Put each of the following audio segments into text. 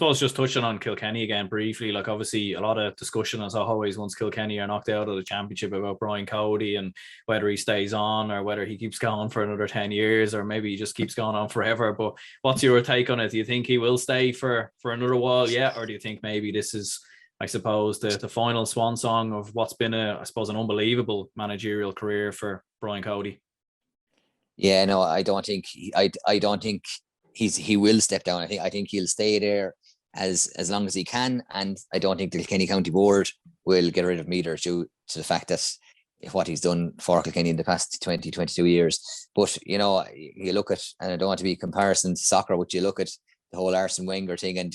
suppose just touching on Kilkenny again briefly, like obviously a lot of discussion as always once Kilkenny are knocked out of the championship about Brian Cody and whether he stays on or whether he keeps going for another 10 years or maybe he just keeps going on forever. But what's your take on it? Do you think he will stay for another while yet? Or do you think maybe this is, I suppose, the final swan song of what's been I suppose, an unbelievable managerial career for Brian Cody? Yeah, no, I don't think he will step down. I think he'll stay there as long as he can, and I don't think the Kilkenny County Board will get rid of him either due to the fact that what he's done for Kilkenny in the past 22 years. But you look at, and I don't want to be comparison to soccer, but you look at the whole Arsene Wenger thing, and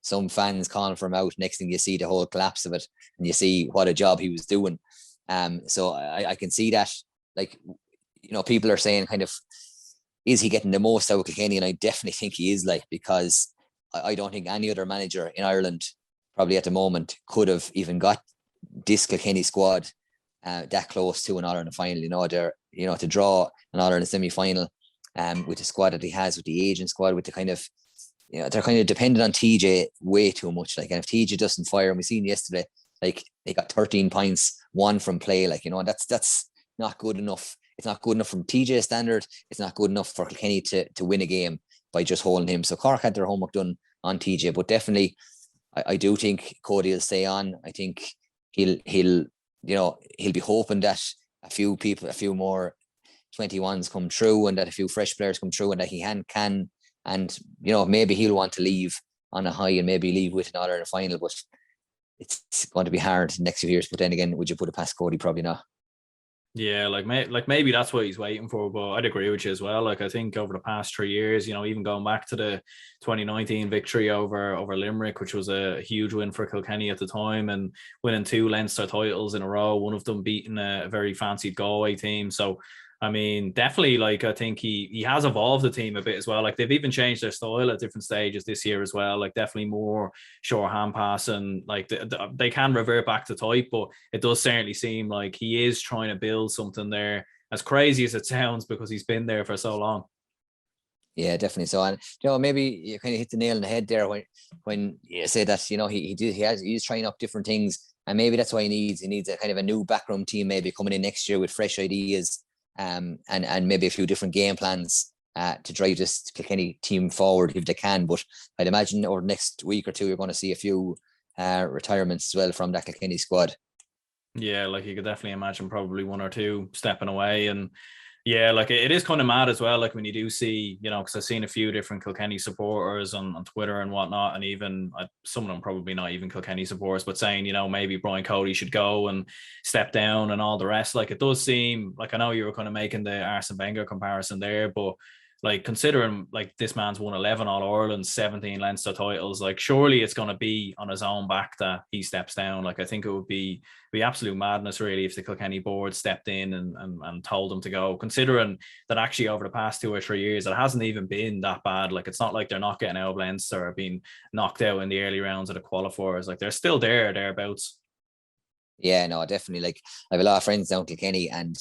some fans calling for him out. Next thing you see the whole collapse of it, and you see what a job he was doing. So I can see that, like, people are saying kind of, is he getting the most out of Kilkenny? And I definitely think he is, like, because I don't think any other manager in Ireland probably at the moment could have even got this Kilkenny squad that close to an All-Ireland final. To draw an All-Ireland semi-final with the squad that he has, with the aging squad, with the kind of, they're kind of dependent on TJ way too much. Like, and if TJ doesn't fire, and we seen yesterday, like, they got 13 points, one from play, like, that's not good enough. It's not good enough from TJ's standard. It's not good enough for Kilkenny to win a game by just holding him. So Cork had their homework done on TJ, but definitely I do think Cody will stay on. I think he'll be hoping that a few more 21s come through, and that a few fresh players come through, and that he can and maybe he'll want to leave on a high and maybe leave with an All-Ireland final, but it's going to be hard the next few years. But then again, would you put it past Cody? Probably not. Yeah, like maybe that's what he's waiting for, but I'd agree with you as well. Like, I think over the past 3 years, even going back to the 2019 victory over Limerick, which was a huge win for Kilkenny at the time, and winning 2 Leinster titles in a row, one of them beating a very fancied Galway team. So I mean, definitely, like, I think he has evolved the team a bit as well. Like, they've even changed their style at different stages this year as well. Like, definitely more short hand pass, and like they can revert back to type, but it does certainly seem like he is trying to build something there, as crazy as it sounds, because he's been there for so long. Yeah, definitely. So, and maybe you kind of hit the nail on the head there when you say that he's trying up different things, and maybe that's why he needs a kind of a new backroom team maybe coming in next year with fresh ideas. And maybe a few different game plans to drive this Kilkenny team forward if they can. But I'd imagine over the next week or two, you're going to see a few retirements as well from that Kilkenny squad. Yeah, like, you could definitely imagine probably 1 or 2 stepping away. And yeah, like, it is kind of mad as well. Like, when you do see, because I've seen a few different Kilkenny supporters on Twitter and whatnot, and even some of them probably not even Kilkenny supporters, but saying, maybe Brian Cody should go and step down and all the rest. Like, it does seem like, I know you were kind of making the Arsene Wenger comparison there, but like, considering like this man's won 11 All-Ireland, 17 Leinster titles, like, surely it's going to be on his own back that he steps down. Like, I think it would be absolute madness really if the Kilkenny board stepped in and told him to go, considering that actually over the past 2 or 3 years it hasn't even been that bad. Like, it's not like they're not getting out of Leinster or being knocked out in the early rounds of the qualifiers. Like, they're still thereabouts. Yeah, no, definitely. Like, I have a lot of friends down Kilkenny, and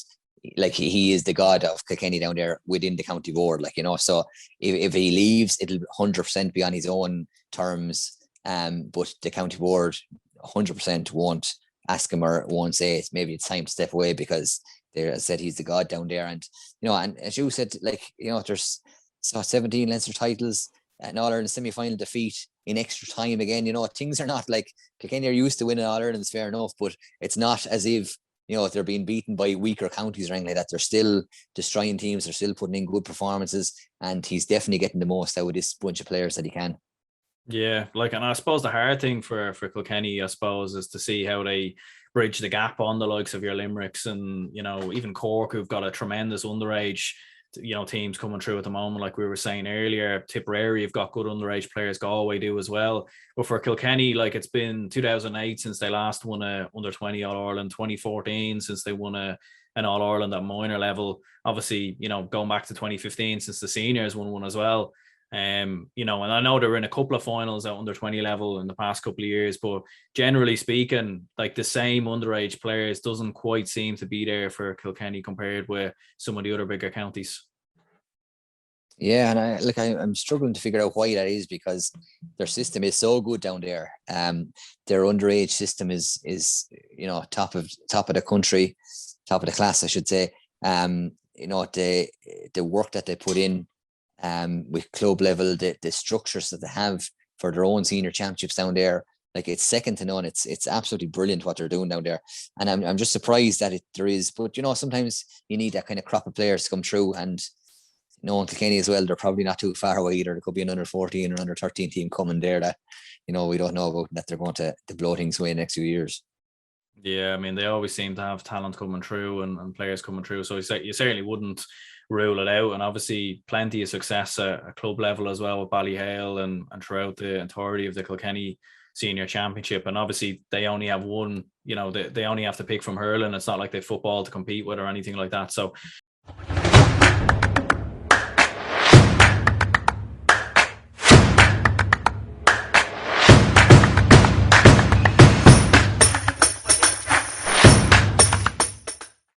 like, he is the god of Kilkenny down there within the county board, like, so if he leaves, it'll 100% be on his own terms, but the county board 100% won't ask him or won't say it's time to step away, because they said he's the god down there. And and as you said, like, there's 17 Leinster titles, an All-Ireland semi-final defeat in extra time again. Things are not like, Kilkenny are used to winning All-Ireland, it's fair enough, but it's not as if if they're being beaten by weaker counties or anything like that. They're still destroying teams. They're still putting in good performances, and he's definitely getting the most out of this bunch of players that he can. Yeah, like, and I suppose the hard thing for Kilkenny, I suppose, is to see how they bridge the gap on the likes of your Limericks and even Cork, who've got a tremendous underage teams coming through at the moment. Like we were saying earlier, Tipperary have got good underage players, Galway do as well. But for Kilkenny, like, it's been 2008 since they last won a under 20 All-Ireland, 2014 since they won an All-Ireland at minor level. Obviously, going back to 2015 since the seniors won one as well. And I know they were in a couple of finals at under 20 level in the past couple of years, but generally speaking, like, the same underage players doesn't quite seem to be there for Kilkenny compared with some of the other bigger counties. Yeah, and I'm struggling to figure out why that is, because their system is so good down there. Their underage system is top of the country, top of the class, I should say. The work that they put in, with club level, the structures that they have for their own senior championships down there, like, it's second to none. It's absolutely brilliant what they're doing down there, and I'm just surprised that there is. But sometimes you need that kind of crop of players to come through, and knowing Kilkenny as well, they're probably not too far away either. There could be an under 14 or under 13 team coming there that we don't know about, that they're going to blow things away in the next few years. Yeah, I mean, they always seem to have talent coming through and players coming through. So you certainly wouldn't rule it out. And obviously, plenty of success at club level as well with Ballyhale and throughout the entirety of the Kilkenny Senior Championship. And obviously, they only have one, they only have to pick from hurling. It's not like they football to compete with or anything like that. So